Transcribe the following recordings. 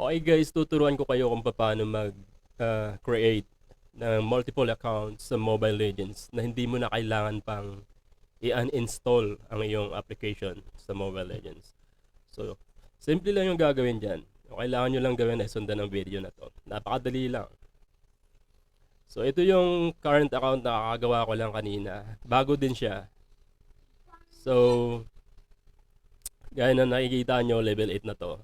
Okay guys, tuturuan ko kayo kung paano create ng multiple accounts sa Mobile Legends na hindi mo na kailangan pang i-uninstall ang iyong application sa Mobile Legends. So, simple lang yung gagawin dyan. Yung kailangan nyo lang gawin ay sundan ng video na to. Napakadali lang. So, ito yung current account na kakagawa ko lang kanina. Bago din siya. So, gaya na nakikita nyo, level 8 na to.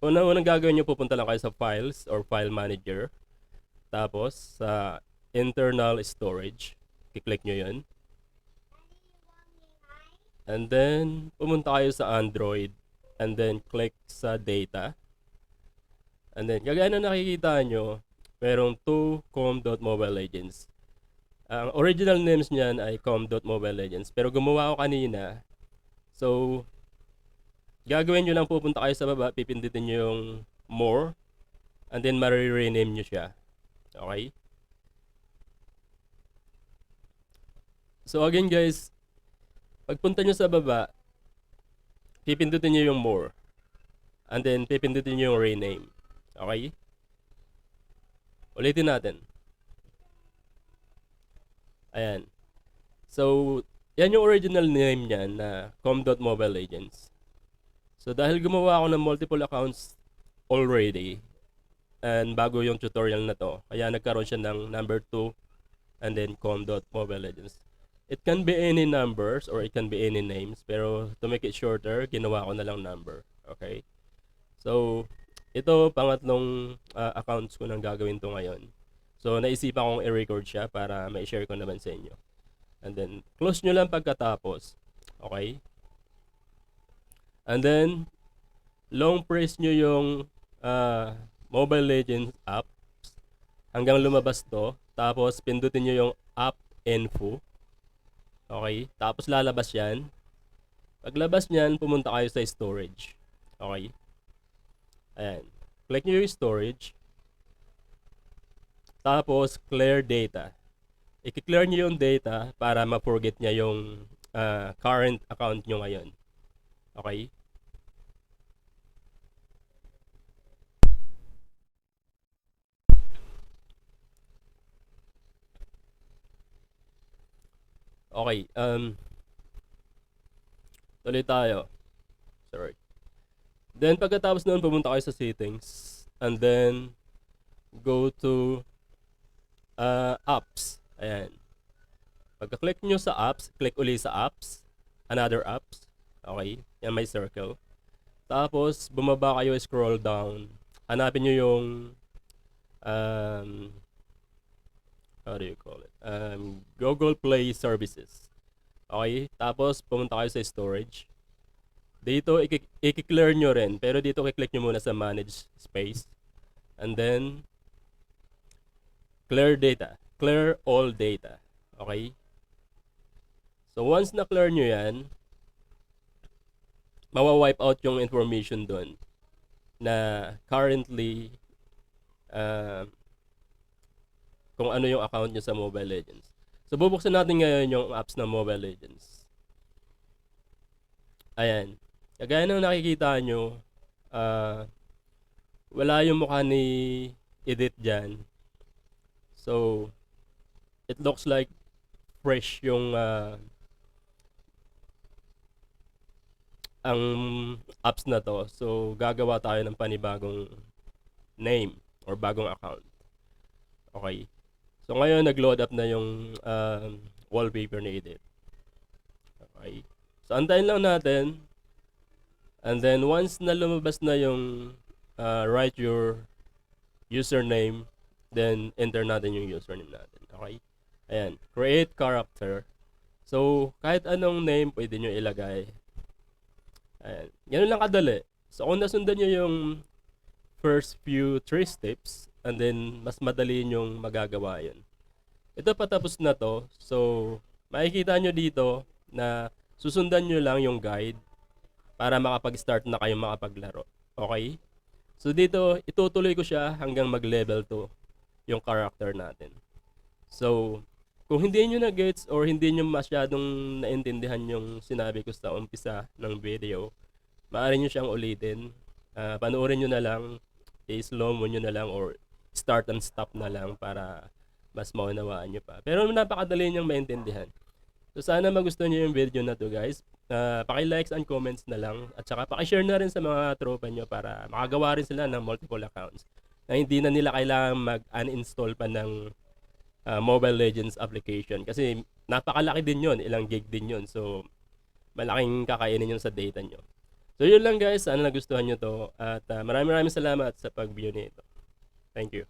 Unang gagawin nyo, pupunta lang kayo sa Files or File Manager. Tapos, sa Internal Storage. I-click nyo yun. And then, pumunta kayo sa Android. And then, click sa Data. And then, kagaya na nakikita nyo, merong 2com.mobilelegends. Ang original names niyan ay com.mobilelegends. Pero gumawa ako kanina. So, gagawin nyo lang, pupunta kayo sa baba, pipindutin nyo yung More. And then, rename nyo siya. Okay? So, again guys, pagpunta nyo sa baba, pipindutin nyo yung More. And then, pipindutin nyo yung Rename. Okay? Ulitin natin. Ayan. So, yan yung original name niyan na com.mobilelegends. So, dahil gumawa ako ng multiple accounts already, and bago yung tutorial na to, kaya nagkaroon siya ng number 2 and then com.mobilelegends. It can be any numbers or it can be any names, pero to make it shorter, ginawa ko na lang number. Okay? So, ito pangatlong accounts ko nang gagawin to ngayon. So, naisipan kong i-record siya para ma-share ko naman sa inyo. And then, close nyo lang pagkatapos. Okay? And then, long press nyo yung Mobile Legends apps hanggang lumabas to. Tapos, pindutin nyo yung app info. Okay? Tapos, lalabas yan. Paglabas nyan, pumunta kayo sa storage. Okay? Ayan. Click nyo yung storage. Tapos, clear data. I-clear nyo yung data para ma-forget niya yung current account nyo ngayon. Okay? Okay. Tuloy tayo. Sorry. Then, pagkatapos nun, pumunta kayo sa settings. And then, go to apps. Ayan. Pagka-click nyo sa apps, click uli sa apps. Another apps. Okay. Yan, may circle. Tapos, bumaba kayo, scroll down. Hanapin nyo yung how do you call it? Google Play Services. Okay. Tapos, pumunta kayo sa storage. Dito, i-clear nyo rin. Pero dito, i-click nyo muna sa Manage Space. And then, clear data. Clear all data. Okay? So, once na-clear nyo yan, mawa-wipe out yung information doon na currently kung ano yung account nyo sa Mobile Legends. So, bubuksan natin ngayon yung apps ng Mobile Legends. Ayan. Kagaya ng nakikita nyo, wala yung mukha ni Edit dyan. So, it looks like fresh yung ang apps na to. So, gagawa tayo ng panibagong name or bagong account. Okay. So, ngayon, nag-load up na yung wallpaper ni Edit. Okay. So, antayin lang natin. And then, once na lumabas na yung write your username, then enter natin yung username natin. Okay? Ayan. Create character. So, kahit anong name pwede nyo ilagay. Ayan. Ganun lang kadali. So, kung nasundan nyo yung first few 3 steps, and then mas madali yung magagawa yun. Ito patapos na to. So, makikita nyo dito na susundan nyo lang yung guide para makapag-start na kayong makapaglaro. Okay? So, dito, itutuloy ko siya hanggang mag-level 2 yung character natin. So, kung hindi nyo na-gets or hindi nyo masyadong naintindihan yung sinabi ko sa umpisa ng video, maaari nyo siyang ulitin Panoorin nyo na lang, i-slow mo nyo na lang or start and stop na lang para mas maunawaan nyo pa. Pero napakadali niyang maintindihan. So sana magustuhan nyo yung video na to guys. Paki-likes and comments na lang at saka paki-share na rin sa mga tropa nyo para makagawa rin sila ng multiple accounts na hindi na nila kailangan mag-uninstall pa ng Mobile Legends application kasi napakalaki din yon, ilang gig din yon. So malaking kakainin yun sa data nyo. So yun lang guys, sana nagustuhan nyo to at maraming salamat sa pag-view nito. Thank you.